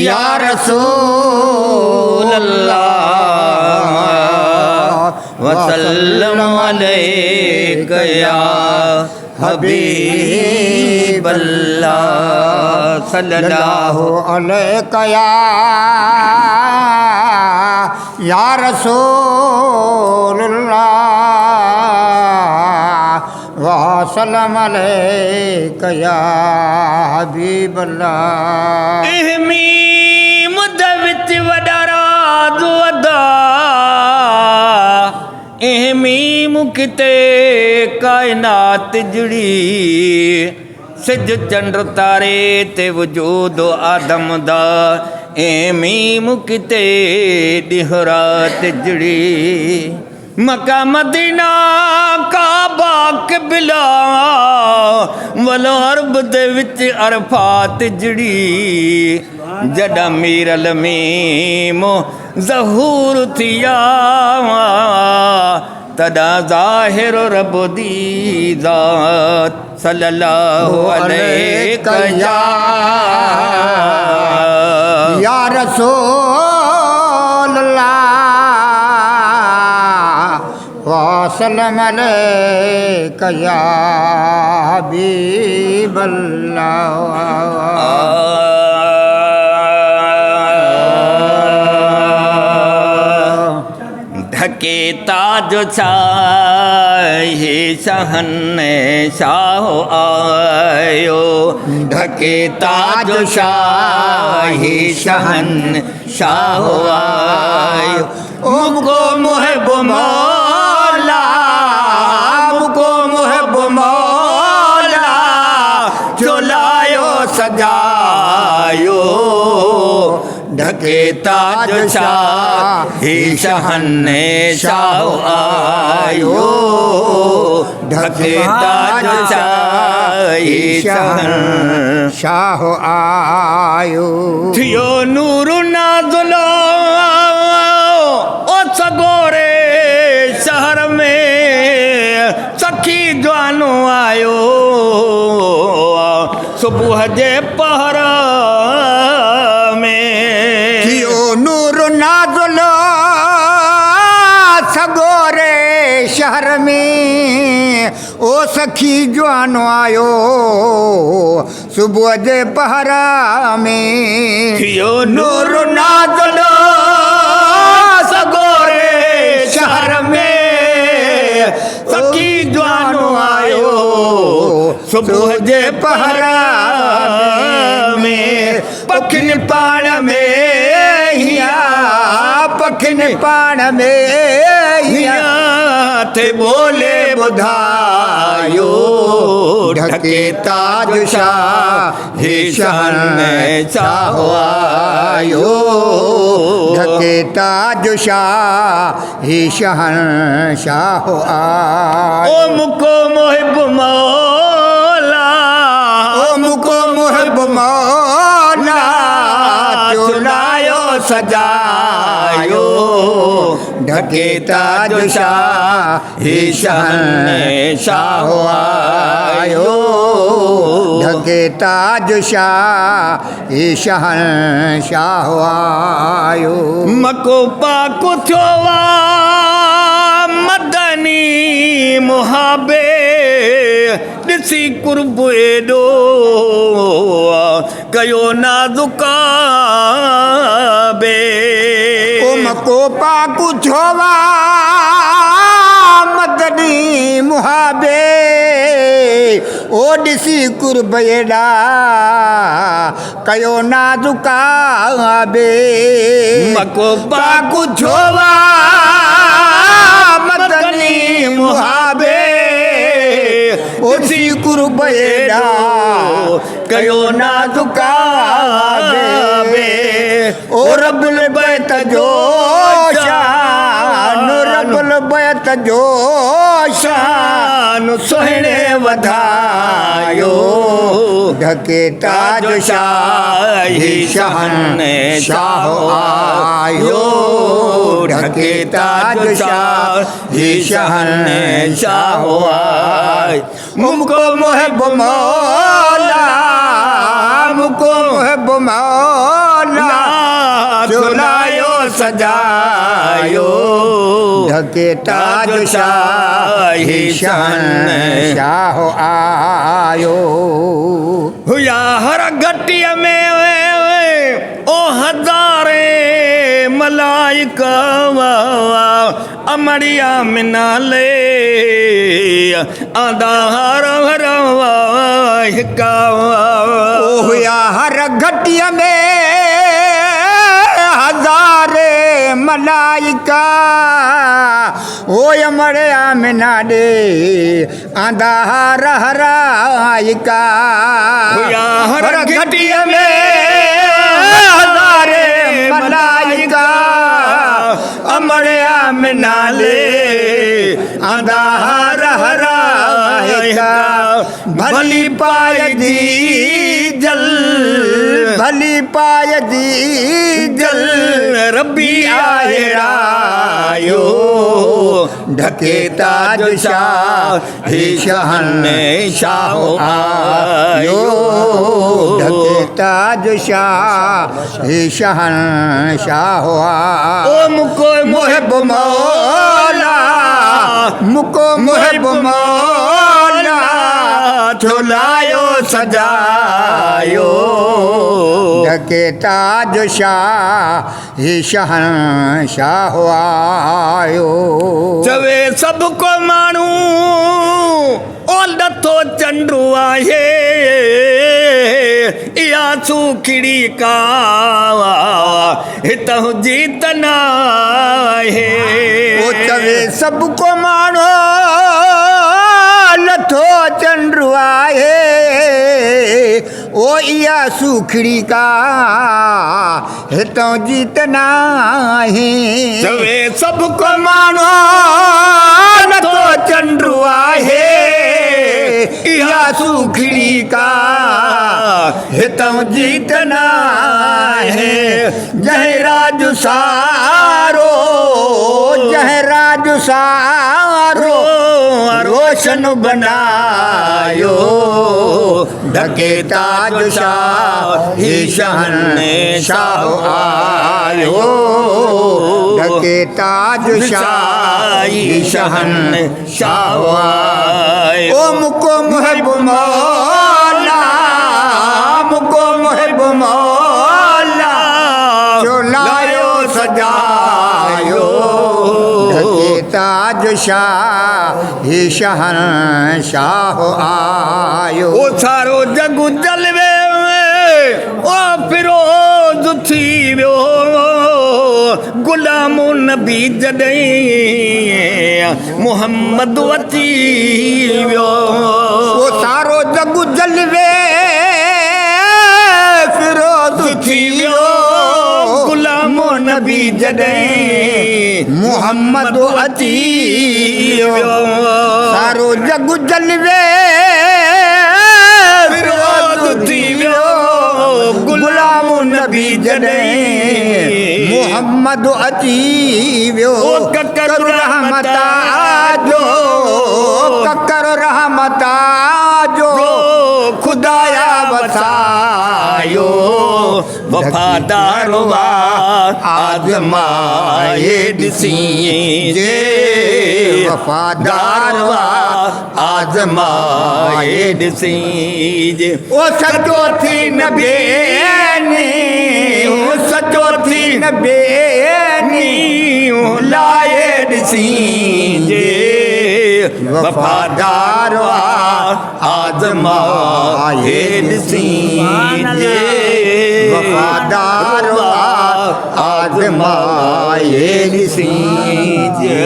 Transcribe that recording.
या रसूल अल्लाह वसल्लम अलैका या हबीब अल्लाह सल्लल्लाहु अलैका या रसूल अल्लाह वसल्लम अलैका या हबीब अल्लाह। इहमीम दे विच वॾा राज़ वधा इहमीम किते कायनात जुड़ी सिज चंड तारे ते वजूद आदम दा इहमीम किते दिहरात जुड़ी मक्का मदीना काबा किबला वल अरब दे विच अरफात जड़ी जड़ा मीर अलमीम ज़हूर थिया तदा ज़ाहिर रब दी ज़ात सल्लल्लाहु अलैका या रसूल अल्लाह वसल्लम अलैका या हबीब अल्लाह। ढके ताज शाही शहन शाह आयो ढके ताज शाही शहन शाह आयो मुको मुहब मौला मुको मुहब मौला चुलायो सजायो ढके ताज शाही शहन शाह आयो ढके ताज शाही शहन शाह आयो थियो नूर नाज़ुलो ओ सगोरे शहर में सखी जवानो आयो सुबह जे पहर में थियो नूर नाज़ुलो सगोरे शहर में ओ सखी जवानो आयो सुबह जे पहरा में थियो नूर नाज़ुलो सगोरे शहर में सखी जवानो आयो सुबह जे पहरा में पखिन पाण में हिया पखिन पाण में हिया थे बोले बुधायो ढके ताज शाही शहन शाह आयो ढके ताज शाही शहन शाह आयो ओ मुको मुहिब मौला ओ मुको मुहिब मौला चुनायो सजायो ढके ताज शाही शहन शाह आयो ढके ताज शाही शहन शाह आयो मको पाको थियो मदनी मुहाबे ॾिसी कुर्ब एॾो कयो नाज़ुकाबे ओ मको पाकु छोवा मदनी मुहाबे ओ ॾिसी कुर्ब एॾा कयो नाज़ुकाबे मको पाकु छोवा मदनी मुहाबे ओ ॾिसी कुर्ब एॾा कयो नाज़ुकाबे ओ रबुल बैत जो शान रबुल बैत जो शान सुहिणे वधायो ढके ताज शाही शहन शाह आयो ढके ताज शाही शहन शाह आयो मुमको मुहब मौला सजायो ढके ताज शाही शहंशाह आयो हुया हर घटिया में ओ हजारे मलाइका अमड़िया मिना ले आंदा हर हर हिका हुया हर घटिया में हजारे मलाइका ओ अमड़े आमिना दे आंदा हर हराइका हुया हर घटिया में हजारे मलाइका अमड़े आमिना ले आंदा हर हराइका भली पाय दी जल भली पाय दी जल रब्बी आयो ढके ताज शाही शहंशाह आयो ढके ताज शाही शहंशाह ओ मुको मुहिब मौला मुको मुहिब मौला झुलायो सजायो ढके ताज शाही शहंशाह आयो चवे सबको माण्हू ओ लथो चंडू आहे इहा सुखड़ी का हितां जीत न आहे ओ चवे सबको मानो लथो चंड्रू आहे ओ इया सुखड़ी का हितों जीतना है चवे सबको मानो लथो चंड्रू आहे इया सुखड़ी का हितों जीतना है जहराज सारो जहराज सारो रोशन बनायो ढके ताज शाही शहंशाह आयो ढके ताज शाही शहंशाह आयो ओ मुको मुहिब मौला मुको मुहिब मौला चुलायो सजायो ढके ताज शाही शहंशाह आयो ओ सारो जग जलवे ओ फिरोज थी वियो गुलाम नबी जॾहिं मुहम्मद अची वियो ओ सारो जग जलवे फिरोज थी वियो गुलाम नबी जॾहिं मुहम्मद अची वियो सारो जग जलवे फिरोज थी वियो गुलाम नबी जॾहिं मुहम्मद अची वियो ककर रहमता जो ककर रहमता जो खुदाया वसायो वफादार आज़माए ॾिसी जे वफादार आज़माए ॾिसी जे ओ सचो थी न बेनी ओ सचो थी न बेनी लाए ॾिसी जे वफादार आज़माए ॾिसी जे वफादार आज़माए ॾिसी जे